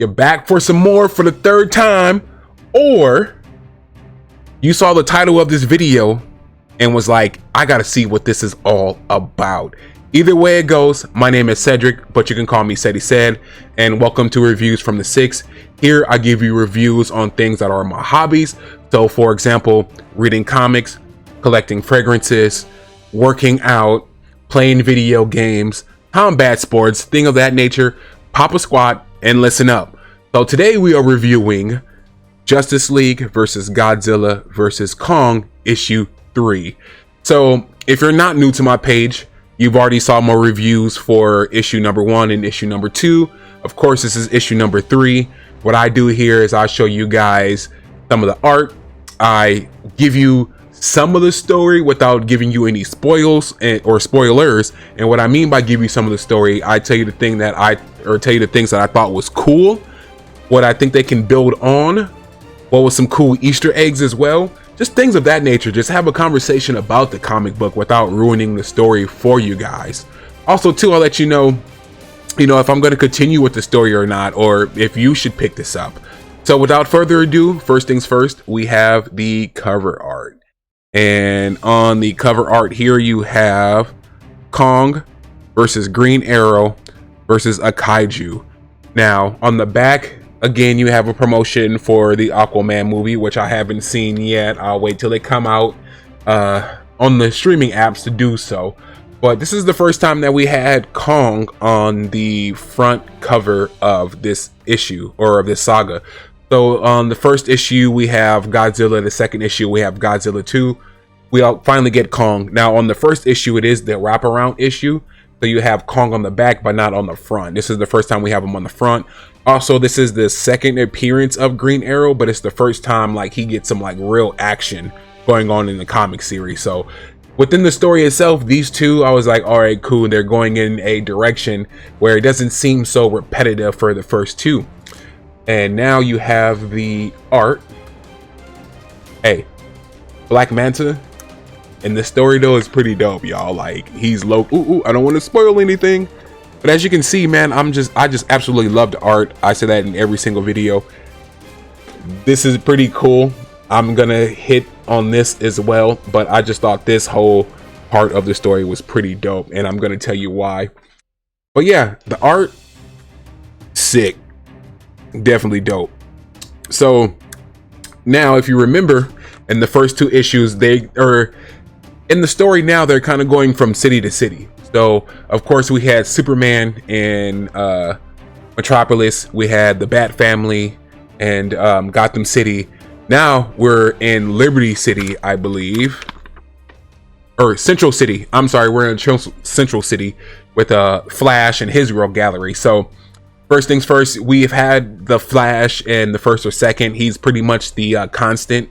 you're back for some more for the third time, or you saw the title of this video and was like, I gotta see what this is all about. Either way it goes, my name is Cedric, but you can call me Ceddy Said, and welcome to Reviews from the Six. Here I give you reviews on things that are my hobbies. So for example, reading comics, collecting fragrances, working out, playing video games, combat sports, thing of that nature. Pop a squat and listen up. So today we are reviewing Justice League versus Godzilla versus Kong issue 3. So if you're not new to my page, you've already saw more reviews for issue number 1 and issue number 2. Of course, this is issue number 3. What I do here is I show you guys some of the art. I give you some of the story without giving you any spoils or spoilers. And what I mean by give you some of the story, I tell you the thing that tell you the things that I thought was cool, what I think they can build on, what was some cool Easter eggs as well, just things of that nature. Just have a conversation about the comic book without ruining the story for you guys. Also too, I'll let you know if I'm going to continue with the story or not, or if you should pick this up. So without further ado, first things first, we have the cover art. And on the cover art here, you have Kong versus Green Arrow versus a kaiju. Now on the back, again, you have a promotion for the Aquaman movie, which I haven't seen yet. I'll wait till they come out on the streaming apps to do so. But this is the first time that we had Kong on the front cover of this issue, or of this saga. So on the first issue, we have Godzilla. The second issue, we have Godzilla 2. We finally get Kong. Now on the first issue, it is the wraparound issue. So you have Kong on the back, but not on the front. This is the first time we have him on the front. Also, this is the second appearance of Green Arrow, but it's the first time like he gets some like real action going on in the comic series. So within the story itself, these two, I was like, all right, cool. They're going in a direction where it doesn't seem so repetitive for the first two. And now you have the art. Hey, Black Manta. And the story though is pretty dope, y'all. Like he's low. Ooh, I don't want to spoil anything. But as you can see, man, I just absolutely love the art. I say that in every single video. This is pretty cool. I'm gonna hit on this as well, but I just thought this whole part of the story was pretty dope, and I'm gonna tell you why. But yeah, the art, sick. Definitely dope. So now if you remember in the first two issues, they are in the story now, they're kind of going from city to city. So of course we had Superman in Metropolis, we had the Bat Family and Gotham City. Now we're in Liberty City, I believe, or Central City. I'm sorry, we're in Central City with Flash and his Rogue Gallery. So first things first, we've had the Flash in the first or second. He's pretty much the constant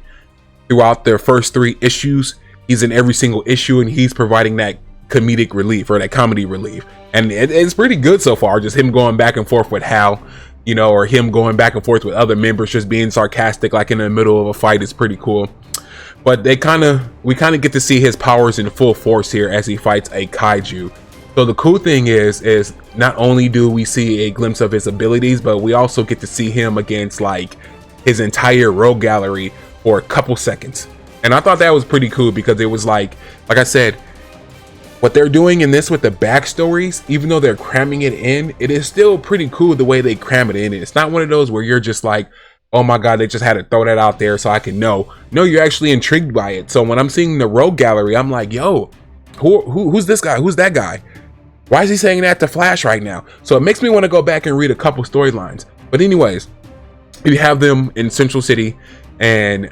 throughout their first 3 issues. He's in every single issue, and he's providing that comedic relief, or that comedy relief. And it's pretty good so far. Just him going back and forth with Hal, or him going back and forth with other members, just being sarcastic, like in the middle of a fight, is pretty cool. But we kind of get to see his powers in full force here as he fights a kaiju. So the cool thing is not only do we see a glimpse of his abilities, but we also get to see him against like his entire Rogue Gallery for a couple seconds. And I thought that was pretty cool because it was like I said, what they're doing in this with the backstories, even though they're cramming it in, it is still pretty cool the way they cram it in. It's not one of those where you're just like, oh my god, they just had to throw that out there so I can know. No, you're actually intrigued by it. So when I'm seeing the Rogue Gallery, I'm like, yo, who's this guy? Who's that guy? Why is he saying that to Flash right now? So it makes me want to go back and read a couple storylines. But anyways, you have them in Central City, and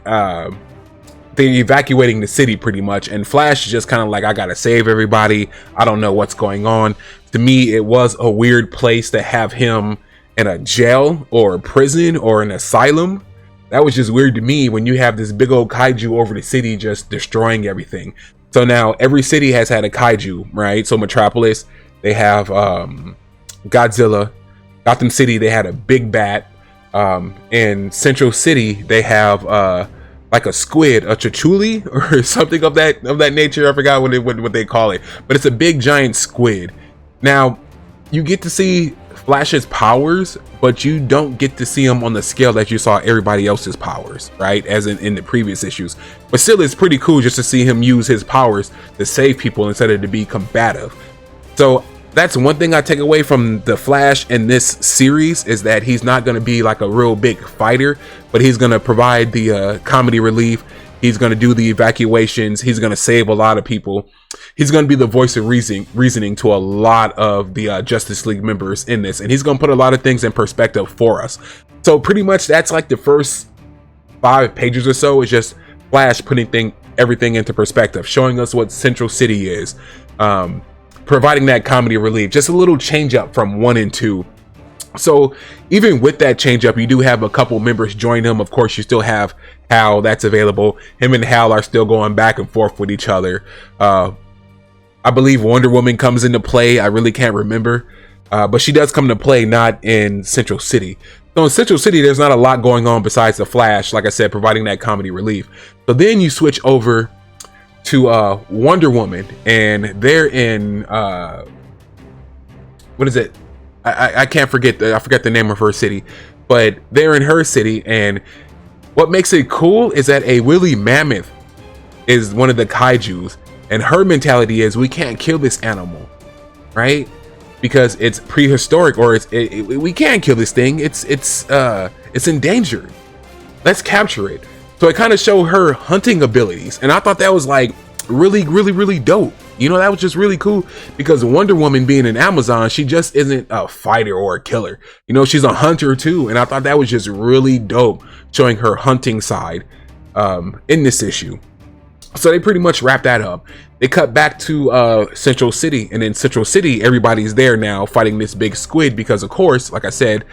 they're evacuating the city pretty much, and Flash is just kind of like, I gotta save everybody. I don't know what's going on. To me, it was a weird place to have him in a jail or a prison or an asylum. That was just weird to me when you have this big old kaiju over the city just destroying everything. So now every city has had a kaiju, right? So Metropolis, they have Godzilla. Gotham City, they had a big bat. In Central City, they have like a squid, a chichuli or something of that nature. I forgot what they call it, but it's a big giant squid. Now you get to see Flash's powers, but you don't get to see him on the scale that you saw everybody else's powers, right? As in the previous issues. But still, it's pretty cool just to see him use his powers to save people instead of to be combative. So that's one thing I take away from the Flash in this series, is that he's not going to be like a real big fighter, but he's going to provide the comedy relief. He's going to do the evacuations. He's going to save a lot of people. He's going to be the voice of reasoning to a lot of the Justice League members in this. And he's going to put a lot of things in perspective for us. So pretty much that's like the first 5 pages or so is just Flash putting everything into perspective, showing us what Central City is, providing that comedy relief, just a little change up from 1 and 2. So even with that change up, you do have a couple members join him. Of course, you still have Hal that's available. Him and Hal are still going back and forth with each other. I believe Wonder Woman comes into play. I really can't remember, but she does come into play, not in Central City. So in Central City, there's not a lot going on besides the Flash, like I said, providing that comedy relief. So then you switch over to Wonder Woman, and they're in what is it? I can't forget. I forgot the name of her city, but they're in her city. And what makes it cool is that a woolly mammoth is one of the kaijus, and her mentality is we can't kill this animal, right? Because it's prehistoric, or we can't kill this thing. It's endangered. Let's capture it. So it kind of showed her hunting abilities, and I thought that was like really dope. You know, that was just really cool, because Wonder Woman being an Amazon, she just isn't a fighter or a killer. You know, she's a hunter too, and I thought that was just really dope, showing her hunting side in this issue. So they pretty much wrap that up. They cut back to Central City, and in Central City, everybody's there now fighting this big squid, because of course, like I said,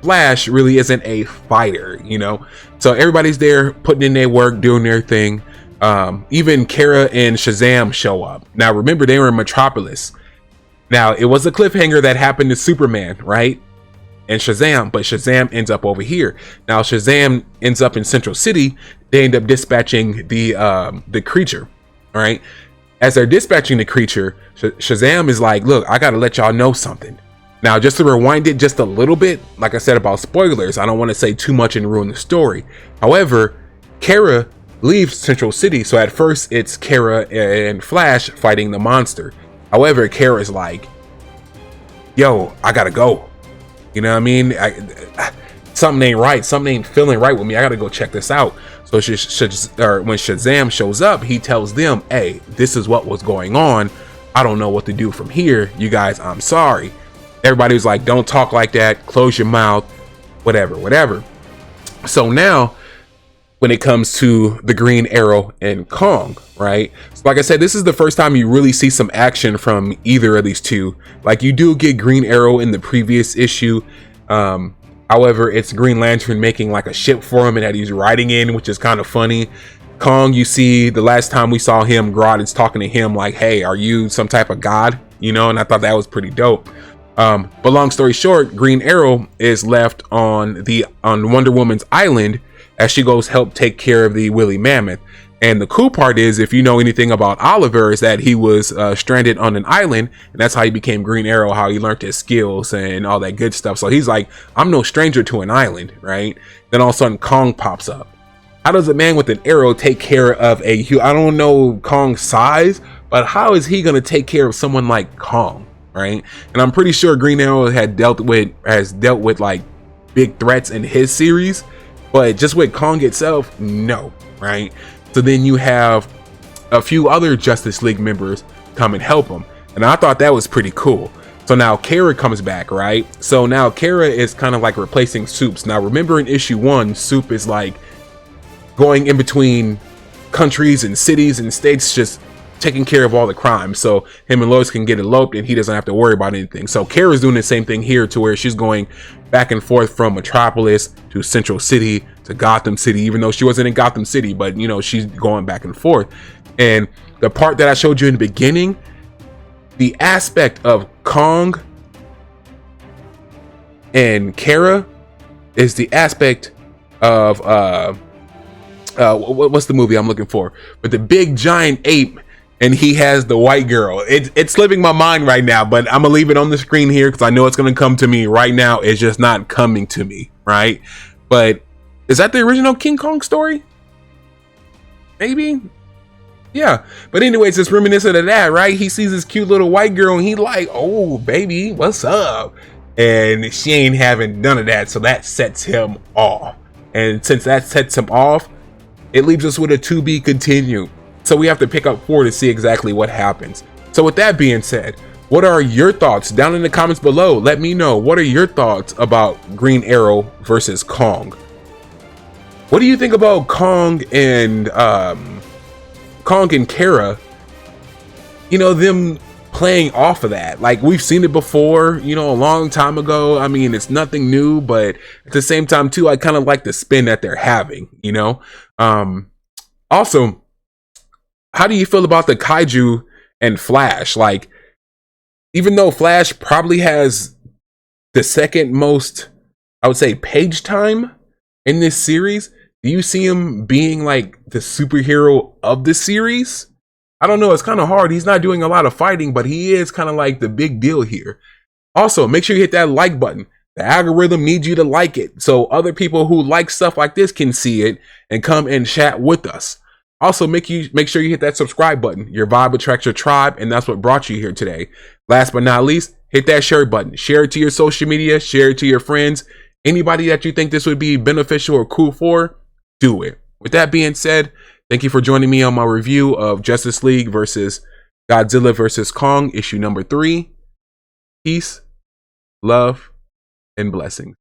Flash really isn't a fighter, you know. So everybody's there putting in their work, doing their thing. Even Kara and Shazam show up. Now remember, they were in Metropolis. Now it was a cliffhanger that happened to Superman, right? And Shazam, but Shazam ends up over here. Now Shazam ends up in Central City. They end up dispatching the creature, all right? As they're dispatching the creature, Shazam is like, look, I gotta let y'all know something. Now, just to rewind it just a little bit, like I said about spoilers, I don't want to say too much and ruin the story. However, Kara leaves Central City, so at first it's Kara and Flash fighting the monster. However, Kara's like, yo, I gotta go. You know what I mean? Something ain't right. Something ain't feeling right with me. I gotta go check this out. So when Shazam shows up, he tells them, hey, this is what was going on. I don't know what to do from here. You guys, I'm sorry. Everybody was like, don't talk like that. Close your mouth. Whatever. So now, when it comes to the Green Arrow and Kong, right? So like I said, this is the first time you really see some action from either of these two. Like, you do get Green Arrow in the previous issue. However, it's Green Lantern making like a ship for him and that he's riding in, which is kind of funny. Kong, you see, the last time we saw him, Grodd is talking to him like, hey, are you some type of god? You know, and I thought that was pretty dope. But long story short, Green Arrow is left on Wonder Woman's island as she goes help take care of the woolly mammoth. And the cool part is, if you know anything about Oliver, is that he was stranded on an island, and that's how he became Green Arrow, how he learned his skills and all that good stuff. So he's like, I'm no stranger to an island, right? Then all of a sudden Kong pops up. How does a man with an arrow take care of I don't know Kong's size, but how is he going to take care of someone like Kong, right? And I'm pretty sure Green Arrow has dealt with like big threats in his series, but just with Kong itself, no, right? So then you have a few other Justice League members come and help him, and I thought that was pretty cool. So now Kara comes back, right? So now Kara is kind of like replacing Supes. Now remember, in issue 1, Soup is like going in between countries and cities and states, just taking care of all the crime, so him and Lois can get eloped and he doesn't have to worry about anything. So Kara's doing the same thing here, to where she's going back and forth from Metropolis to Central City to Gotham City, even though she wasn't in Gotham City, but you know, she's going back and forth. And the part that I showed you in the beginning, the aspect of Kong and Kara is the aspect of what's the movie I'm looking for, but the big giant ape and he has the white girl. It's slipping my mind right now, but I'm gonna leave it on the screen here because I know it's gonna come to me right now. It's just not coming to me, right? But is that the original King Kong story? Maybe. Yeah, but anyways, it's reminiscent of that, right? He sees this cute little white girl and he like, oh baby, what's up? And she ain't having none of that, so that sets him off. And since that sets him off, it leaves us with a to be continued. So we have to pick up 4 to see exactly what happens. So with that being said, what are your thoughts down in the comments below? Let me know. What are your thoughts about Green Arrow versus Kong? What do you think about Kong and Kara? You know, them playing off of that. Like, we've seen it before, you know, a long time ago. I mean, it's nothing new, but at the same time too, I kind of like the spin that they're having, you know. Also, how do you feel about the kaiju and Flash? Like, even though Flash probably has the second most, I would say, page time in this series, do you see him being like the superhero of the series? I don't know, it's kind of hard. He's not doing a lot of fighting, but he is kind of like the big deal here. Also, make sure you hit that like button. The algorithm needs you to like it so other people who like stuff like this can see it and come and chat with us. Also, make sure you hit that subscribe button. Your vibe attracts your tribe, and that's what brought you here today. Last but not least, hit that share button. Share it to your social media, share it to your friends. Anybody that you think this would be beneficial or cool for, do it. With that being said, thank you for joining me on my review of Justice League versus Godzilla vs. Kong, issue number 3. Peace, love, and blessings.